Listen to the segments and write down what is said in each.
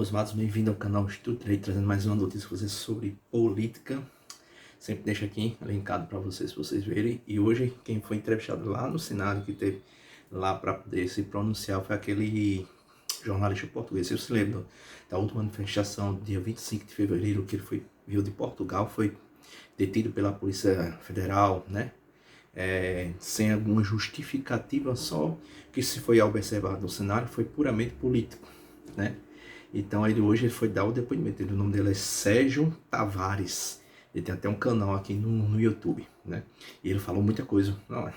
meus amados, bem-vindo ao canal Estudo Direito, trazendo mais uma notícia para vocês sobre política. Sempre deixo aqui linkado para vocês verem. E hoje, quem foi entrevistado lá no Senado, que teve lá para poder se pronunciar, foi aquele jornalista português. Eu se lembro da última manifestação, dia 25 de fevereiro, que ele veio de Portugal, foi detido pela Polícia Federal, né? Sem alguma justificativa, só que se foi observado no cenário foi puramente político, né? Então hoje ele foi dar o depoimento. O nome dele é Sérgio Tavares. Ele tem até um canal aqui no YouTube, né? E ele falou muita coisa. Não, a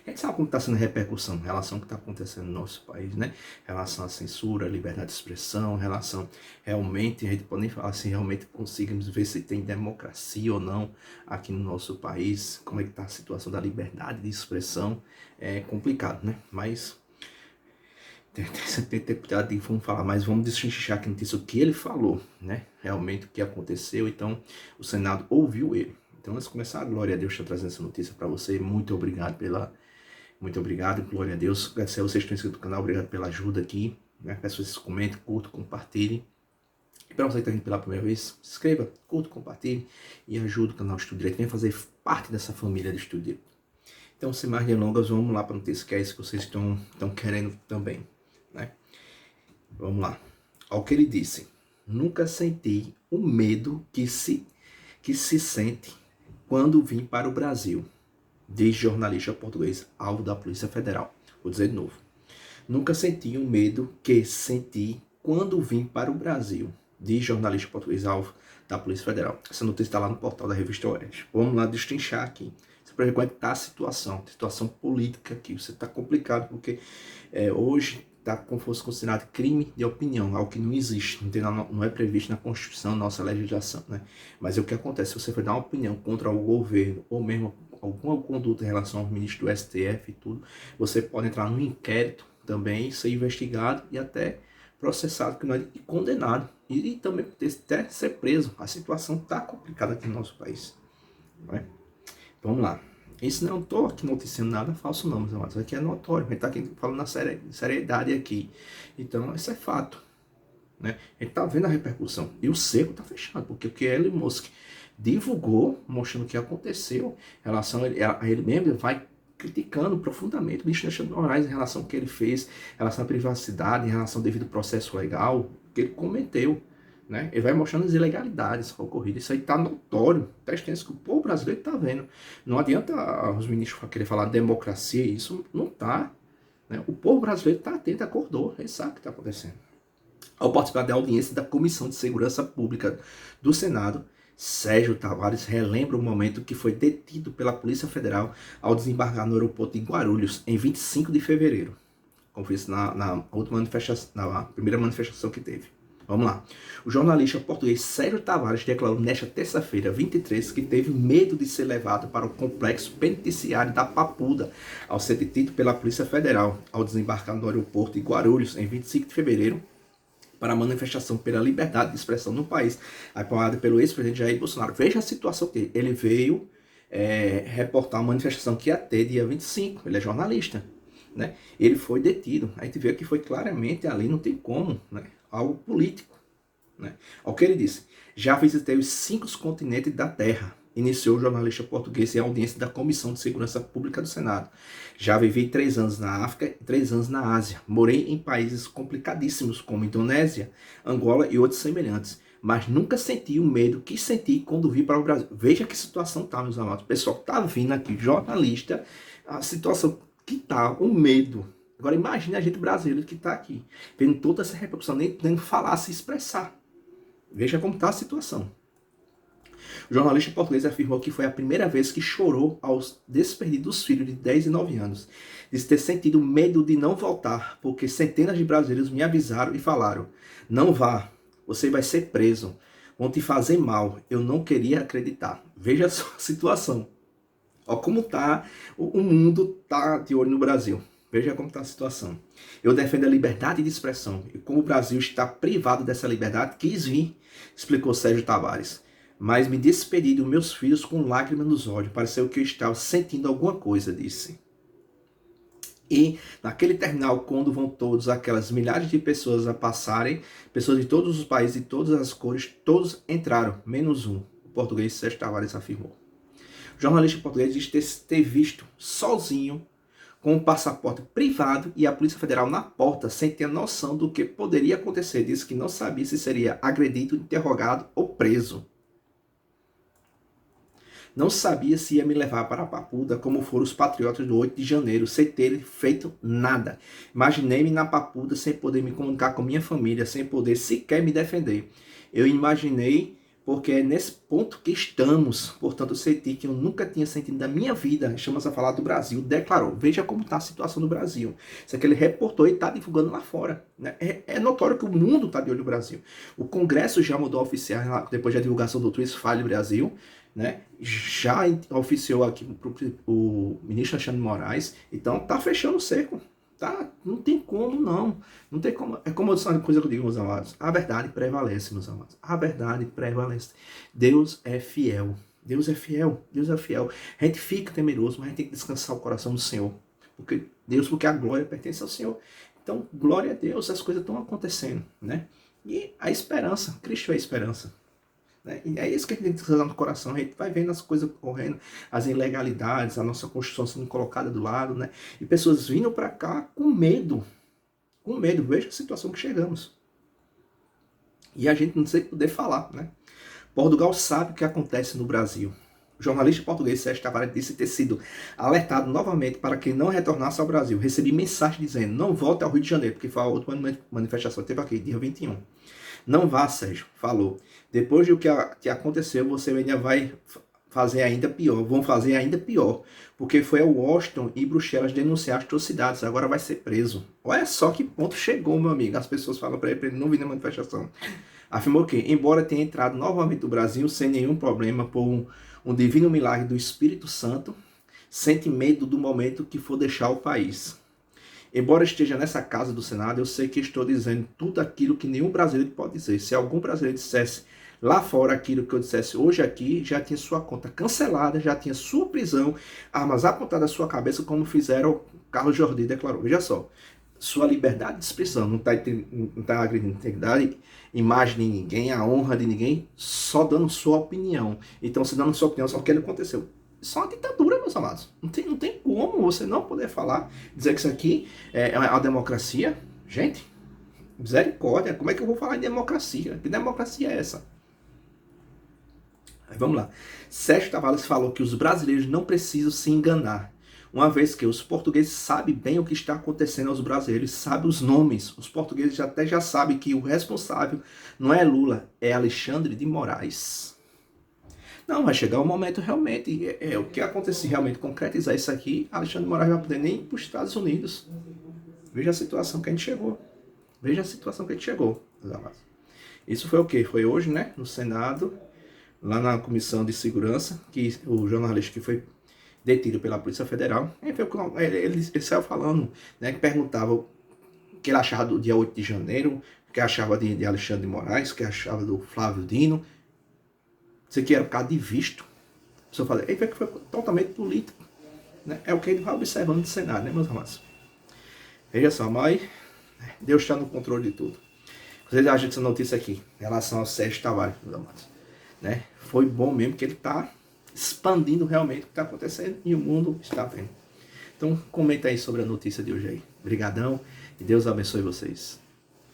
gente sabe como está sendo a repercussão em relação ao que está acontecendo no nosso país, né? Em relação à censura, à liberdade de expressão, em relação realmente, a gente pode nem falar se realmente conseguimos ver se tem democracia ou não aqui no nosso país, como é que está a situação da liberdade de expressão. É complicado, né? Mas tem que ter cuidado de vamos falar, mas vamos destrinchar aqui notícia o que ele falou, né? Realmente o que aconteceu. Então o Senado ouviu ele. Então antes de começar, glória a Deus, estou trazendo essa notícia para você. Muito obrigado glória a Deus. Agradecer a vocês que estão inscritos no canal, obrigado pela ajuda aqui, né? Peço que vocês comentem, curtam, compartilhem. E para você que está aqui pela primeira vez, se inscreva, curta, compartilhe e ajude o canal Estudo Direito. Venha fazer parte dessa família de Estudo Direito. Então, sem mais delongas, vamos lá para a notícia que é isso que vocês estão querendo também, né? Vamos lá. Ao que ele disse: nunca senti o medo que se sente quando vim para o Brasil, diz jornalista português, alvo da Polícia Federal. Vou dizer de novo. Nunca senti o medo que senti quando vim para o Brasil, diz jornalista português, alvo da Polícia Federal. Essa notícia está lá no portal da Revista Oeste. Vamos lá destrinchar aqui. Para ver como é que está a situação política aqui. Você está complicado porque hoje está como fosse considerado crime de opinião, algo que não existe, não é previsto na Constituição, nossa legislação, né? Mas é o que acontece, se você for dar uma opinião contra o governo, ou mesmo alguma conduta em relação ao ministro do STF e tudo, você pode entrar num inquérito também, ser investigado e até processado, e condenado, e também até ser preso. A situação está complicada aqui no nosso país, não é? Vamos lá. Isso não estou aqui noticiando nada falso não, meus amados. Isso aqui é notório. A gente está aqui falando na seriedade aqui. Então, isso é fato, né? A gente está vendo a repercussão. E o cerco está fechado, porque o que Elon Musk divulgou, mostrando o que aconteceu, em relação a ele mesmo, vai criticando profundamente o Alexandre de Moraes em relação ao que ele fez, em relação à privacidade, em relação ao devido processo legal, que ele cometeu, né? Ele vai mostrando as ilegalidades ocorridas. Isso aí está notório, está extenso, que o povo brasileiro está vendo. Não adianta os ministros querer falar democracia, isso não está, né? O povo brasileiro está atento, acordou, ele sabe o que está acontecendo. Ao participar da audiência da Comissão de Segurança Pública do Senado, Sérgio Tavares relembra o momento que foi detido pela Polícia Federal ao desembarcar no aeroporto de Guarulhos em 25 de fevereiro, como fiz na última manifestação, na primeira manifestação que teve. Vamos lá. O jornalista português Sérgio Tavares declarou nesta terça-feira, 23, que teve medo de ser levado para o complexo penitenciário da Papuda ao ser detido pela Polícia Federal ao desembarcar no aeroporto de Guarulhos em 25 de fevereiro para a manifestação pela liberdade de expressão no país, apoiada pelo ex-presidente Jair Bolsonaro. Veja a situação que ele veio reportar uma manifestação que ia ter dia 25. Ele é jornalista, né? Ele foi detido. A gente vê que foi claramente ali, não tem como, né? Algo político, né? Ao que ele disse: já visitei os 5 continentes da Terra, iniciou o jornalista português em audiência da Comissão de Segurança Pública do Senado. Já vivi 3 anos na África e 3 anos na Ásia. Morei em países complicadíssimos como Indonésia, Angola e outros semelhantes, mas nunca senti o medo que senti quando vim para o Brasil. Veja que situação tá, meus amados. O pessoal que tá vindo aqui, jornalista, a situação que tá, o medo. Agora imagine a gente brasileiro que está aqui, vendo toda essa repercussão, nem podendo falar, se expressar. Veja como está a situação. O jornalista português afirmou que foi a primeira vez que chorou aos desperdidos filhos de 10 e 9 anos. Diz ter sentido medo de não voltar, porque centenas de brasileiros me avisaram e falaram: não vá, você vai ser preso, vão te fazer mal. Eu não queria acreditar. Veja a sua situação. Olha como está, o mundo está de olho no Brasil. Veja como está a situação. Eu defendo a liberdade de expressão. E como o Brasil está privado dessa liberdade, quis vir, explicou Sérgio Tavares. Mas me despedi dos meus filhos com lágrimas nos olhos. Pareceu que eu estava sentindo alguma coisa, disse. E naquele terminal, quando vão todos, aquelas milhares de pessoas a passarem, pessoas de todos os países, de todas as cores, todos entraram, menos um. O português Sérgio Tavares afirmou. O jornalista português diz ter visto sozinho, com um passaporte privado e a Polícia Federal na porta, sem ter noção do que poderia acontecer. Disse que não sabia se seria agredido, interrogado ou preso. Não sabia se ia me levar para a Papuda, como foram os patriotas do 8 de janeiro, sem ter feito nada. Imaginei-me na Papuda sem poder me comunicar com minha família, sem poder sequer me defender. Eu imaginei, porque é nesse ponto que estamos. Portanto, eu senti que eu nunca tinha sentido da minha vida. Estamos a falar do Brasil, declarou. Veja como está a situação do Brasil. Isso é que ele reportou e está divulgando lá fora. Né? É notório que o mundo está de olho no Brasil. O Congresso já mudou oficial, depois da divulgação do Twist Fale Brasil, né? Já oficiou aqui o ministro Alexandre de Moraes, então tá fechando o cerco, tá? Não tem como não tem como, é como a coisa que eu digo, meus amados, a verdade prevalece, meus amados, a verdade prevalece, Deus é fiel, Deus é fiel, Deus é fiel, a gente fica temeroso, mas a gente tem que descansar o coração do Senhor, porque a glória pertence ao Senhor, então glória a Deus, as coisas estão acontecendo, né? E a esperança, Cristo é a esperança. E é isso que a gente tem que usar no coração. A gente vai vendo as coisas correndo, as ilegalidades, a nossa Constituição sendo colocada do lado, né? E pessoas vindo para cá com medo. Com medo. Veja a situação que chegamos. E a gente não sei poder falar, né? Portugal sabe o que acontece no Brasil. O jornalista português Sérgio Tavares disse ter sido alertado novamente para que não retornasse ao Brasil. Recebi mensagem dizendo: não volte ao Rio de Janeiro, porque foi a outra manifestação que teve aqui, dia 21. Não vá, Sérgio, falou. Depois do que aconteceu, você ainda vai fazer ainda pior. Vão fazer ainda pior. Porque foi a Washington e Bruxelas denunciar as atrocidades. Agora vai ser preso. Olha só que ponto chegou, meu amigo. As pessoas falam para ele não vir na manifestação. Afirmou que, embora tenha entrado novamente no Brasil sem nenhum problema por um divino milagre do Espírito Santo, sente medo do momento que for deixar o país. Embora esteja nessa casa do Senado, eu sei que estou dizendo tudo aquilo que nenhum brasileiro pode dizer. Se algum brasileiro dissesse lá fora aquilo que eu dissesse hoje aqui, já tinha sua conta cancelada, já tinha sua prisão, armas apontadas à sua cabeça, como fizeram Carlos Jordi declarou. Veja só, sua liberdade de expressão não está agredindo a integridade, imagem de ninguém, a honra de ninguém, só dando sua opinião. Então, se dando sua opinião, só o que aconteceu. Isso é uma ditadura, meus amados. Não tem como você não poder falar, dizer que isso aqui é uma democracia. Gente, misericórdia, como é que eu vou falar em democracia? Que democracia é essa? Aí vamos lá. Sérgio Tavares falou que os brasileiros não precisam se enganar, uma vez que os portugueses sabem bem o que está acontecendo aos brasileiros, sabem os nomes. Os portugueses até já sabem que o responsável não é Lula, é Alexandre de Moraes. Não, vai chegar o momento realmente, o que acontecer realmente, concretizar isso aqui, Alexandre de Moraes não vai poder nem ir para os Estados Unidos. Veja a situação que a gente chegou. Veja a situação que a gente chegou, meus amados. Isso foi o quê? Foi hoje, né, no Senado, lá na Comissão de Segurança, que o jornalista que foi detido pela Polícia Federal, ele saiu falando, né, que perguntava o que ele achava do dia 8 de janeiro, o que achava de Alexandre de Moraes, o que achava do Flávio Dino. Isso aqui era por causa de visto. A pessoa fala, ele vê que foi totalmente político. Né? É o que ele vai observando do cenário, né, meus amados? Veja só, mas Deus está no controle de tudo. Vocês acham essa notícia aqui, em relação ao Sérgio Tavares, meus amados? Né? Foi bom mesmo que ele está expandindo realmente o que está acontecendo e o mundo está vendo. Então, comenta aí sobre a notícia de hoje aí. Obrigadão e Deus abençoe vocês.